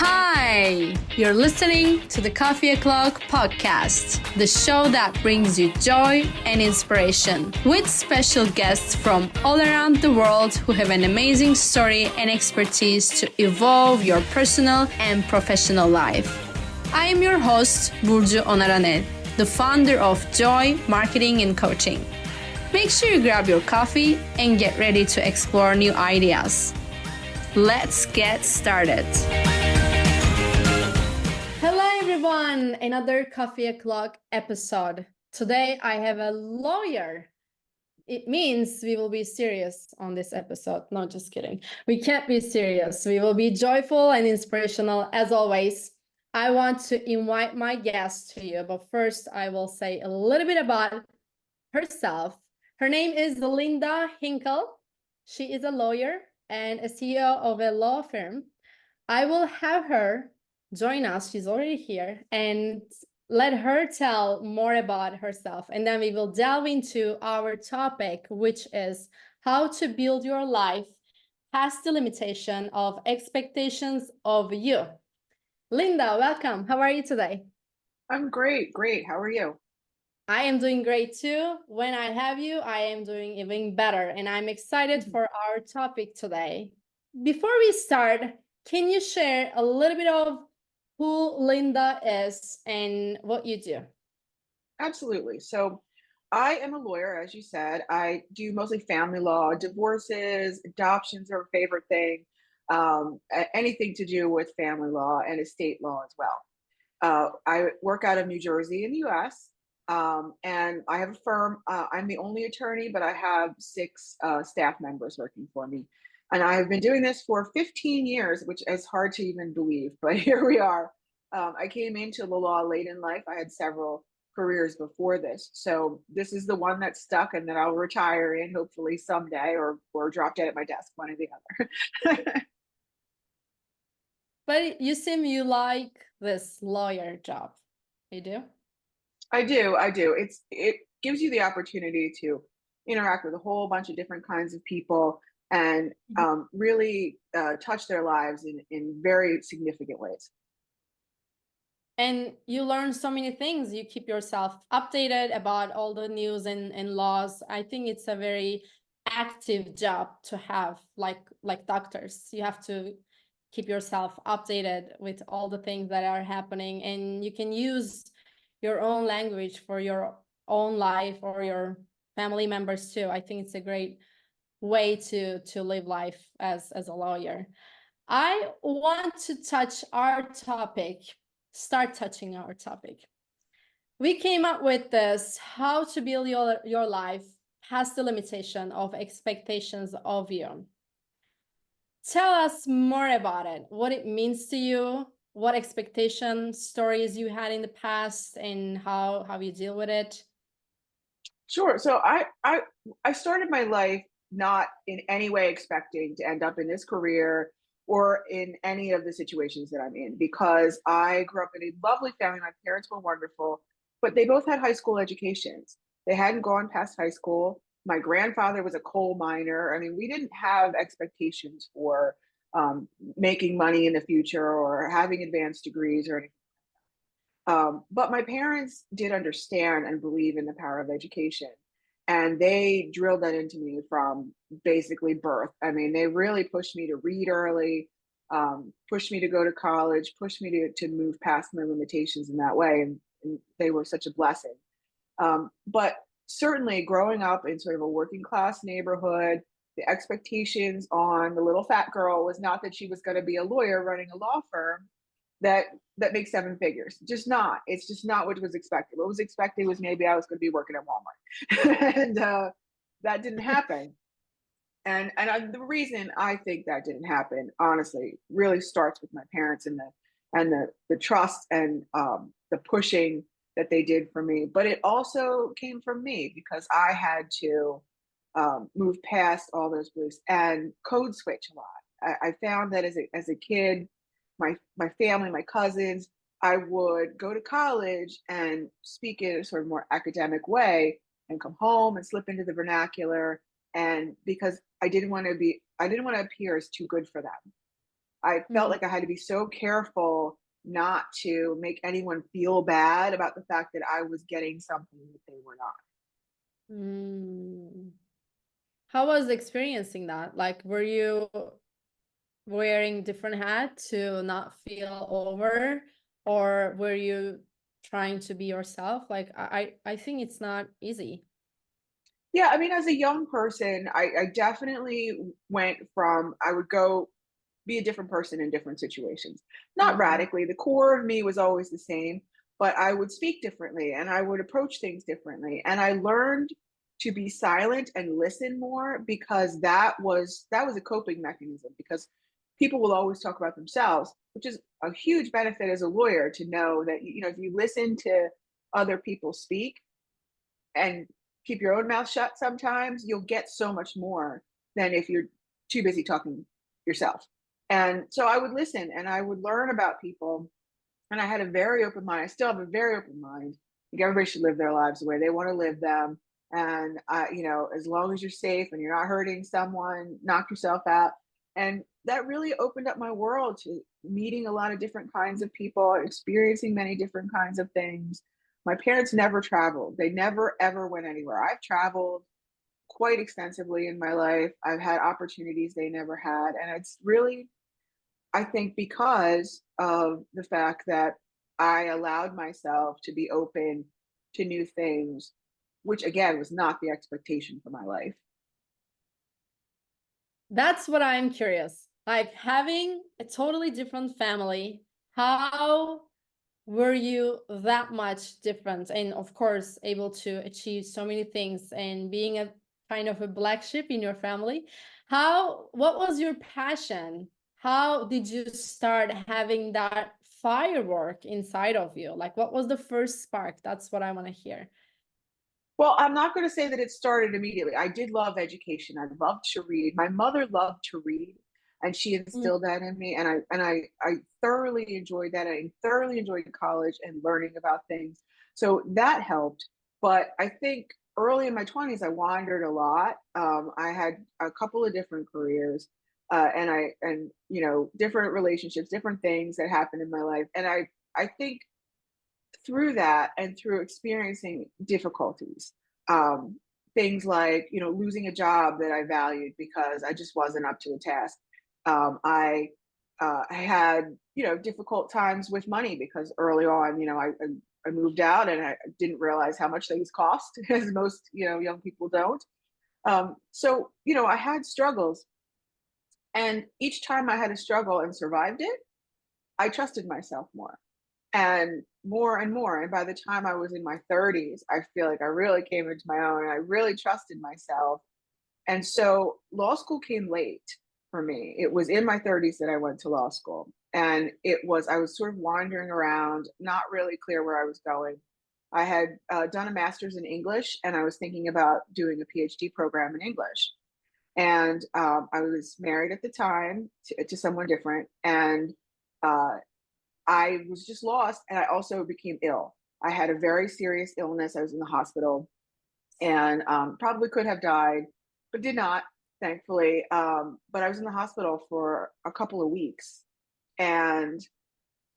Hi! You're listening to the Coffee O'Clock podcast, the show that brings you joy and inspiration, with special guests from all around the world who have an amazing story and expertise to evolve your personal and professional life. I am your host, Burcu ONARANEL, the founder of Joy Marketing and Coaching. Make sure you grab your coffee and get ready to explore new ideas. Let's get started. Hello everyone, another Coffee O'Clock episode. Today I have a lawyer. It means we will be serious on this episode. No, just kidding. We can't be serious. We will be joyful and inspirational as always. I want to invite my guest to you, but first I will say a little bit about herself. Her name is Lynda Hinkle. She is a lawyer and a CEO of a law firm. I will have her join us. She's already here, and let her tell more about herself. And then we will delve into our topic, which is how to build your life past the limitation of expectations of you. Lynda, welcome. How are you today? I'm great. How are you? I am doing great too. When I have you, I am doing even better, and I'm excited for our topic today. Before we start, can you share a little bit of who Lynda is and what you do? Absolutely. So I am a lawyer, as you said. I do mostly family law, divorces, adoptions are a favorite thing, anything to do with family law and estate law as well. I work out of New Jersey in the US, and I have a firm. I'm the only attorney, but I have 6 staff members working for me. And I have been doing this for 15 years, which is hard to even believe, but here we are. I came into the law late in life. I had several careers before this. So this is the one that stuck and that I'll retire in hopefully someday or drop dead at my desk, one or the other. But you seem you like this lawyer job. You do? I do. It gives you the opportunity to interact with a whole bunch of different kinds of people and really touch their lives in very significant ways. And you learn so many things. You keep yourself updated about all the news and laws. I think it's a very active job to have, like doctors. You have to keep yourself updated with all the things that are happening, and you can use your own language for your own life or your family members too. I think it's a great way to live life as a lawyer. I want to start touching our topic. We came up with this, how to build your life past the limitation of expectations of you. Tell us more about it, what it means to you, what expectation stories you had in the past, and how you deal with it. Sure. So I started my life not in any way expecting to end up in this career or in any of the situations that I'm in, because I grew up in a lovely family. My parents were wonderful, but they both had high school educations. They hadn't gone past high school. My grandfather was a coal miner. I mean, we didn't have expectations for making money in the future or having advanced degrees or anything. But my parents did understand and believe in the power of education. And they drilled that into me from basically birth. I mean, they really pushed me to read early, pushed me to go to college, pushed me to move past my limitations in that way. And they were such a blessing. But certainly growing up in sort of a working class neighborhood, the expectations on the little fat girl was not that she was going to be a lawyer running a law firm that makes 7 figures. Just not. It's just not what was expected. What was expected was maybe I was going to be working at Walmart, and that didn't happen. And the reason I think that didn't happen, honestly, really starts with my parents and the trust and the pushing that they did for me. But it also came from me because I had to move past all those beliefs and code switch a lot. I found that as a kid, my family, my cousins, I would go to college and speak in a sort of more academic way and come home and slip into the vernacular. And because I didn't want to appear as too good for them. I felt like I had to be so careful not to make anyone feel bad about the fact that I was getting something that they were not. How was experiencing that? Like, were you wearing different hat to not feel over, or were you trying to be yourself? Like, I think it's not easy. Yeah, I mean, as a young person, I definitely went from, I would go be a different person in different situations. Not radically. The core of me was always the same, but I would speak differently and I would approach things differently. And I learned to be silent and listen more because that was a coping mechanism, because people will always talk about themselves, which is a huge benefit as a lawyer to know that, you know, if you listen to other people speak and keep your own mouth shut, sometimes you'll get so much more than if you're too busy talking yourself. And so I would listen and I would learn about people. And I had a very open mind. I still have a very open mind. I think everybody should live their lives the way they want to live them. And, you know, as long as you're safe and you're not hurting someone, knock yourself out. And that really opened up my world to meeting a lot of different kinds of people, experiencing many different kinds of things. My parents never traveled. They never, ever went anywhere. I've traveled quite extensively in my life. I've had opportunities they never had. And it's really, I think, because of the fact that I allowed myself to be open to new things, which again was not the expectation for my life. That's what I'm curious. Like, having a totally different family, how were you that much different? And of course, able to achieve so many things and being a kind of a black sheep in your family. What was your passion? How did you start having that firework inside of you? Like, what was the first spark? That's what I want to hear. Well, I'm not going to say that it started immediately. I did love education. I loved to read. My mother loved to read, and she instilled that in me. And I thoroughly enjoyed that. I thoroughly enjoyed college and learning about things. So that helped. But I think early in my 20s, I wandered a lot. I had a couple of different careers, and you know, different relationships, different things that happened in my life. And I think through that and through experiencing difficulties, um, things like, you know, losing a job that I valued because I just wasn't up to the task. I had, you know, difficult times with money because early on, you know, I moved out and I didn't realize how much things cost, as most, you know, young people don't. So, you know, I had struggles, and each time I had a struggle and survived it, I trusted myself more and more and more. And by the time I was in my 30s, I feel like I really came into my own and I really trusted myself. And so law school came late for me. It was in my 30s that I went to law school. And I was sort of wandering around, not really clear where I was going. I had done a master's in English and I was thinking about doing a PhD program in English. And I was married at the time to someone different. And uh, I was just lost, and I also became ill. I had a very serious illness. I was in the hospital and probably could have died, but did not, thankfully. But I was in the hospital for a couple of weeks. And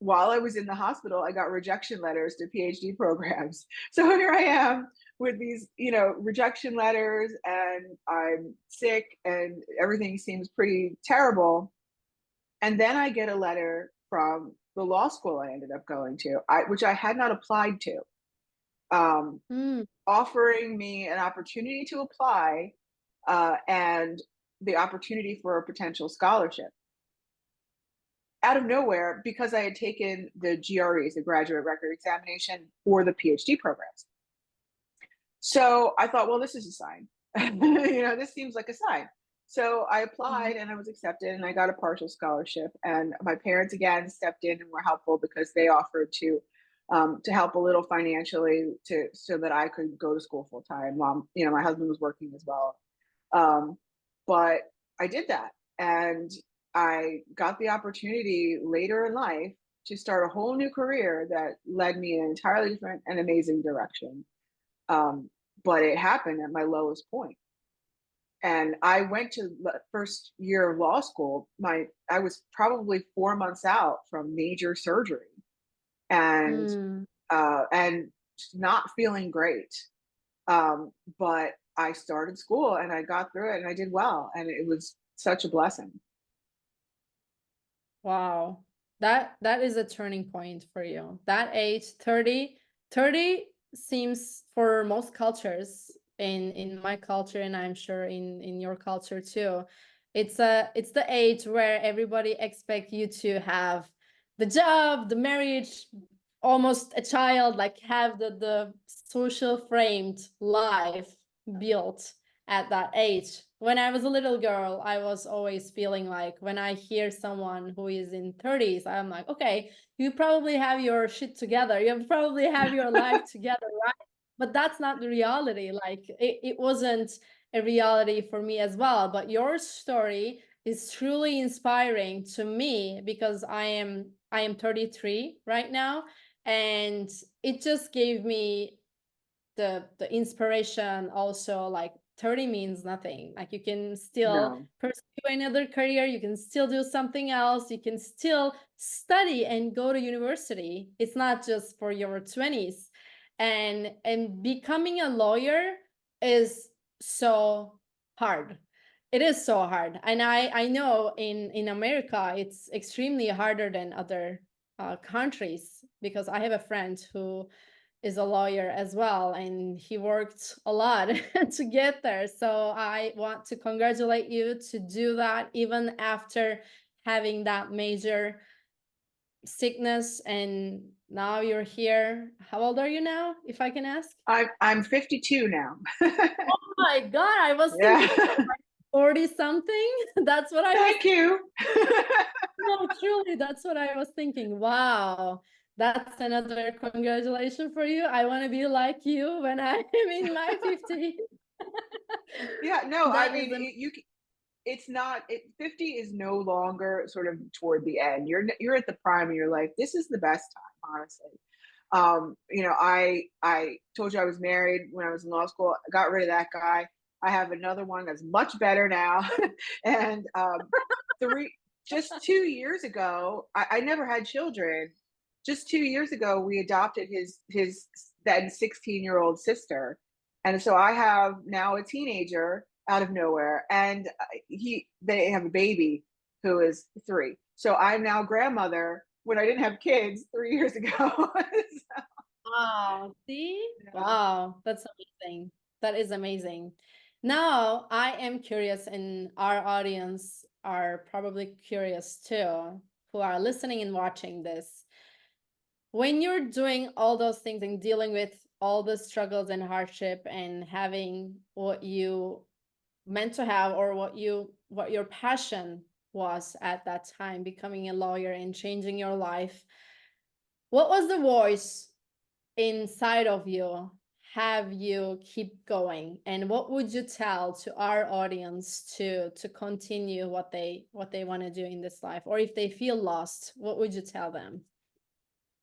while I was in the hospital, I got rejection letters to PhD programs. So here I am with these, you know, rejection letters, and I'm sick and everything seems pretty terrible. And then I get a letter from the law school I ended up going to, which I had not applied to, offering me an opportunity to apply and the opportunity for a potential scholarship. Out of nowhere, because I had taken the GREs, the graduate record examination, for the PhD programs. So I thought, well, this is a sign. You know, this seems like a sign. So I applied and I was accepted and I got a partial scholarship. And my parents again stepped in and were helpful because they offered to help a little financially so that I could go to school full time. You know, my husband was working as well. But I did that, and I got the opportunity later in life to start a whole new career that led me in an entirely different and amazing direction. But it happened at my lowest point. And I went to first year of law school. I was probably 4 months out from major surgery, and Mm, and not feeling great. But I started school and I got through it and I did well, and it was such a blessing. wow. That is a turning point for you. That age, 30, 30 seems for most cultures, in my culture, and I'm sure in your culture too. It's the age where everybody expect you to have the job, the marriage, almost a child, like have the social framed life built at that age. When I was a little girl, I was always feeling like when I hear someone who is in 30s, I'm like, okay, you probably have your shit together. You probably have your life together, right? But that's not the reality. Like it wasn't a reality for me as well. But your story is truly inspiring to me because I am 33 right now, and it just gave me the inspiration also. Like 30 means nothing. Like you can still No, pursue another career, you can still do something else, you can still study and go to university. It's not just for your 20s. And becoming a lawyer is so hard. It is so hard. And I know in America it's extremely harder than other countries, because I have a friend who is a lawyer as well, and he worked a lot to get there. So I want to congratulate you to do that even after having that major sickness, and now you're here. How old are you now, if I can ask? I'm 52 now. Oh my God, I was Yeah. thinking 40 something. That's what I was. Thank you. No, truly, that's what I was thinking. Wow. That's another congratulations for you. I want to be like you when I am in my 50s. Yeah, no, I That mean, is a it's not 50 is no longer sort of toward the end. You're at the prime of your life. This is the best time, honestly. I told you I was married when I was in law school. I got rid of that guy. I have another one that's much better now. And three just 2 years ago, I never had children. Just 2 years ago, we adopted his then 16-year-old sister. And so I have now a teenager out of nowhere, and they have a baby who is 3. So I'm now grandmother when I didn't have kids 3 years ago. So, wow. See? yeah. Wow, that's amazing. That is amazing. Now, I am curious, and our audience are probably curious too, who are listening and watching this. When you're doing all those things and dealing with all the struggles and hardship and having what you meant to have, or what your passion was at that time, becoming a lawyer and changing your life, what was the voice inside of you have you keep going, and what would you tell to our audience to continue what they want to do in this life, or if they feel lost, what would you tell them?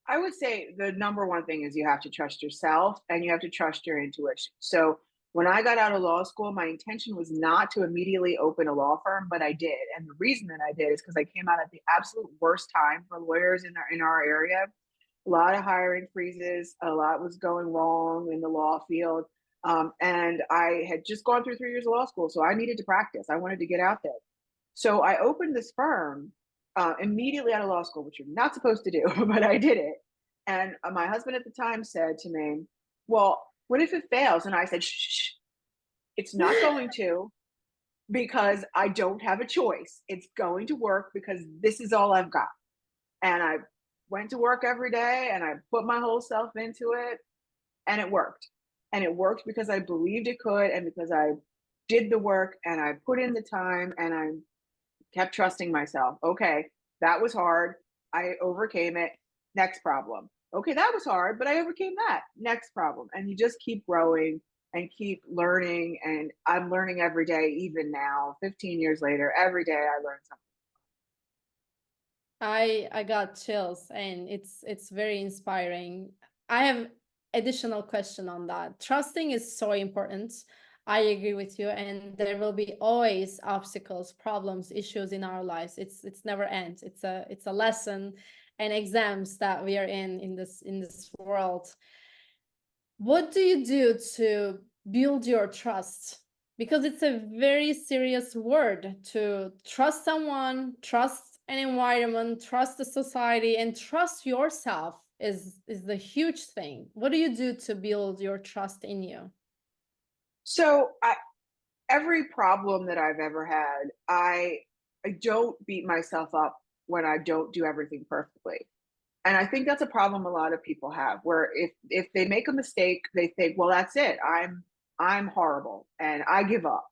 I would say the number one thing is you have to trust yourself and you have to trust your intuition. So when I got out of law school, my intention was not to immediately open a law firm, but I did. And the reason that I did is because I came out at the absolute worst time for lawyers in our area. A lot of hiring freezes, a lot was going wrong in the law field. And I had just gone through 3 years of law school, so I needed to practice. I wanted to get out there. So I opened this firm immediately out of law school, which you're not supposed to do, but I did it. And my husband at the time said to me, "Well, what if it fails?" And I said, "Shh, it's not going to, because I don't have a choice. It's going to work because this is all I've got." And I went to work every day and I put my whole self into it, and it worked. And it worked because I believed it could, and because I did the work and I put in the time and I kept trusting myself. Okay, that was hard. I overcame it. Next problem. Okay, that was hard, but I overcame that. Next problem. And you just keep growing and keep learning. And I'm learning every day, even now, 15 years later, every day I learn something. I got chills, and it's very inspiring. I have additional question on that. Trusting is so important. I agree with you. And there will be always obstacles, problems, issues in our lives. It's never ends. It's a lesson and exams that we are in this world. What do you do to build your trust? Because it's a very serious word to trust someone, trust an environment, trust the society, and trust yourself is the huge thing. What do you do to build your trust in you? So every problem that I've ever had, I don't beat myself up when I don't do everything perfectly. And I think that's a problem a lot of people have, where if they make a mistake, they think, well, that's it. I'm horrible and I give up.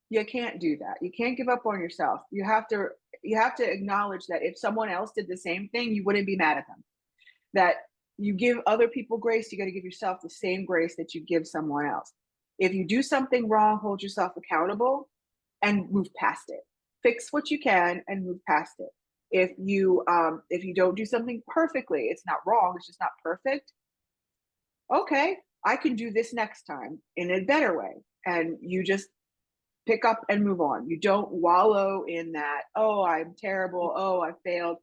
You can't do that. You can't give up on yourself. You have to acknowledge that if someone else did the same thing, you wouldn't be mad at them. That you give other people grace, you got to give yourself the same grace that you give someone else. If you do something wrong, hold yourself accountable and move past it. Fix what you can and move past it. If you don't do something perfectly, it's not wrong, it's just not perfect. Okay, I can do this next time in a better way. And you just pick up and move on. You don't wallow in that, oh, I'm terrible, oh, I failed.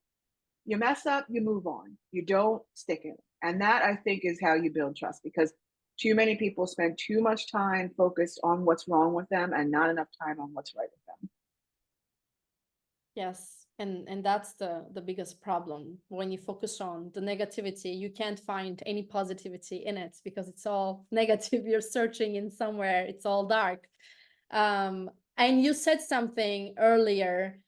You mess up, you move on. You don't stick in it. And that, I think, is how you build trust, because too many people spend too much time focused on what's wrong with them and not enough time on what's right with them. Yes, and that's the biggest problem. When you focus on the negativity, you can't find any positivity in it because it's all negative. You're searching in somewhere, it's all dark. And you said something earlier.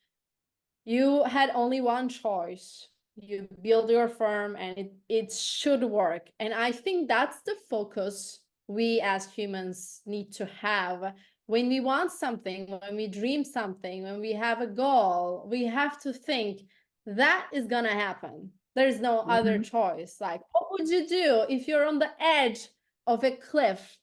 You had only one choice. You build your firm and it should work. And I think that's the focus we as humans need to have. When we want something, when we dream something, when we have a goal, we have to think that is going to happen. There's no other choice. Like, what would you do if you're on the edge of a cliff?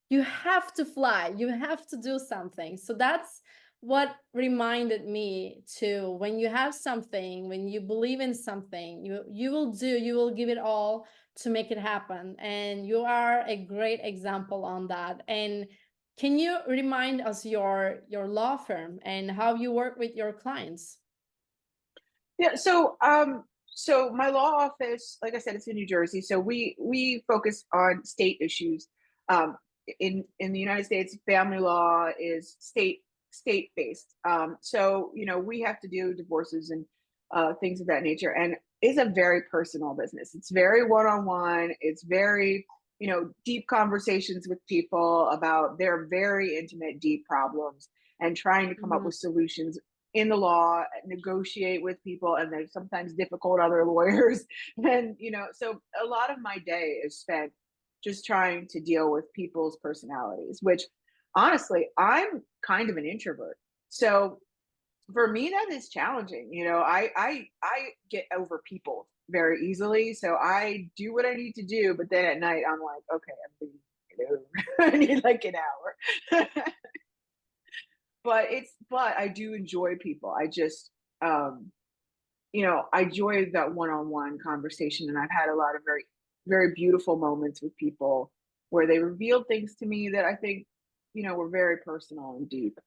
You have to fly, you have to do something. So that's what reminded me to, when you have something, when you believe in something, you will give it all to make it happen. And you are a great example on that. And can you remind us your law firm and how you work with your clients? Yeah, so my law office, like I said, it's in New Jersey. So we focus on state issues. In the United States, family law is state based. So we have to do divorces and things of that nature, and it's a very personal business. It's very one on one. It's very deep conversations with people about their very intimate, deep problems, and trying to come up with solutions in the law, negotiate with people, and there's sometimes difficult other lawyers. And so a lot of my day is spent just trying to deal with people's personalities, which honestly, I'm kind of an introvert. So for me, that is challenging. I get over people very easily. So I do what I need to do, but then at night I'm like, okay, I'm leaving it over. I need like an hour. But I do enjoy people. I just I enjoy that one-on-one conversation, and I've had a lot of very, very beautiful moments with people where they revealed things to me that I think, were very personal and deep.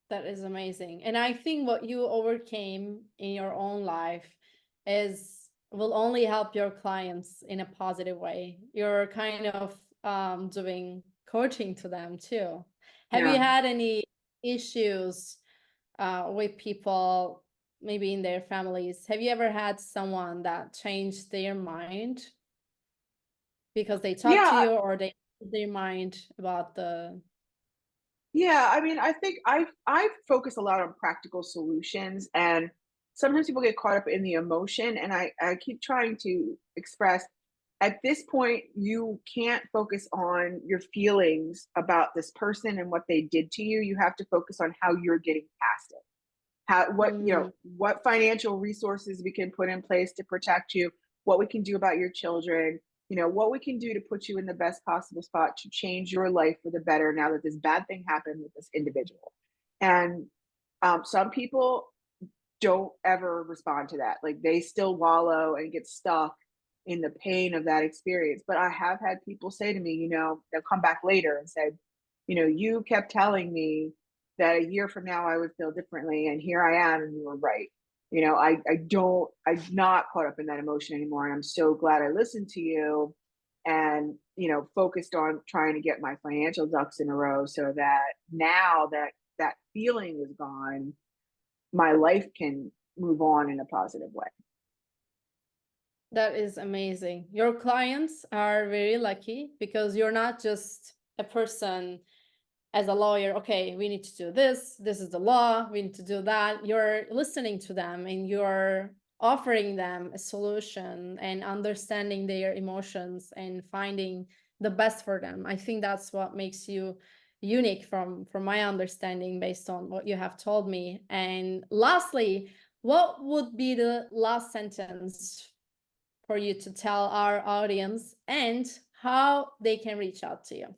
That is amazing. And I think what you overcame in your own life will only help your clients in a positive way. You're kind of doing coaching to them too. Have you Yeah. had any issues with people, maybe in their families? Have you ever had someone that changed their mind because they talked to Yeah. you, or they changed their mind about the... Yeah. I mean, I think I focus a lot on practical solutions, and sometimes people get caught up in the emotion, and I keep trying to express, at this point, you can't focus on your feelings about this person and what they did to you. You have to focus on how you're getting past it. What financial resources we can put in place to protect you, what we can do about your children, what we can do to put you in the best possible spot to change your life for the better now that this bad thing happened with this individual. And some people don't ever respond to that. Like, they still wallow and get stuck in the pain of that experience. But I have had people say to me, you know, they'll come back later and said, you know, you kept telling me that a year from now I would feel differently, and here I am, and you were right. You know, I'm not caught up in that emotion anymore, and I'm so glad I listened to you, and you know, focused on trying to get my financial ducks in a row, so that now that that feeling is gone, my life can move on in a positive way. That is amazing. Your clients are very lucky because you're not just a person as a lawyer, okay, we need to do this, this is the law, we need to do that. You're listening to them and you're offering them a solution and understanding their emotions and finding the best for them. I think that's what makes you unique from my understanding based on what you have told me. And lastly, what would be the last sentence for you to tell our audience and how they can reach out to you?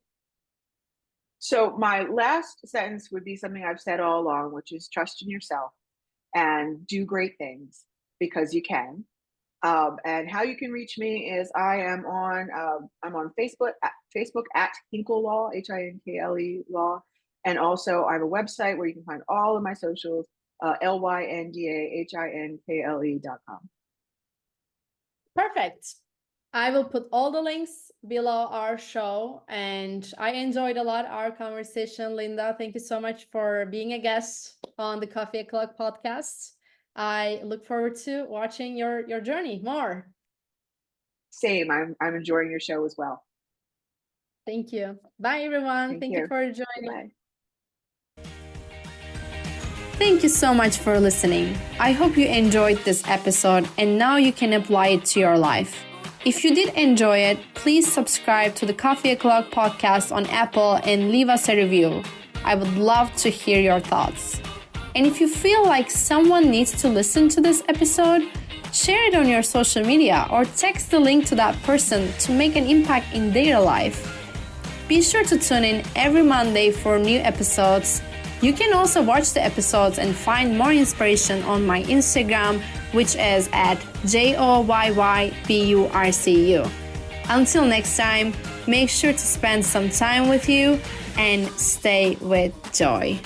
So my last sentence would be something I've said all along, which is trust in yourself and do great things because you can. And how you can reach me is I'm on Facebook at Hinkle Law, Hinkle Law, and also I have a website where you can find all of my socials, LyndaHinkle.com. Perfect. I will put all the links below our show, and I enjoyed a lot our conversation. Lynda, thank you so much for being a guest on the Coffee O'Clock podcast. I look forward to watching your journey more. Same. I'm enjoying your show as well. Thank you. Bye, everyone. Thank you for joining. Bye. Thank you so much for listening. I hope you enjoyed this episode and now you can apply it to your life. If you did enjoy it, please subscribe to the Coffee O'Clock podcast on Apple and leave us a review. I would love to hear your thoughts. And if you feel like someone needs to listen to this episode, share it on your social media or text the link to that person to make an impact in their life. Be sure to tune in every Monday for new episodes. You can also watch the episodes and find more inspiration on my Instagram, which is at JOYYBURCU. Until next time, make sure to spend some time with you and stay with joy.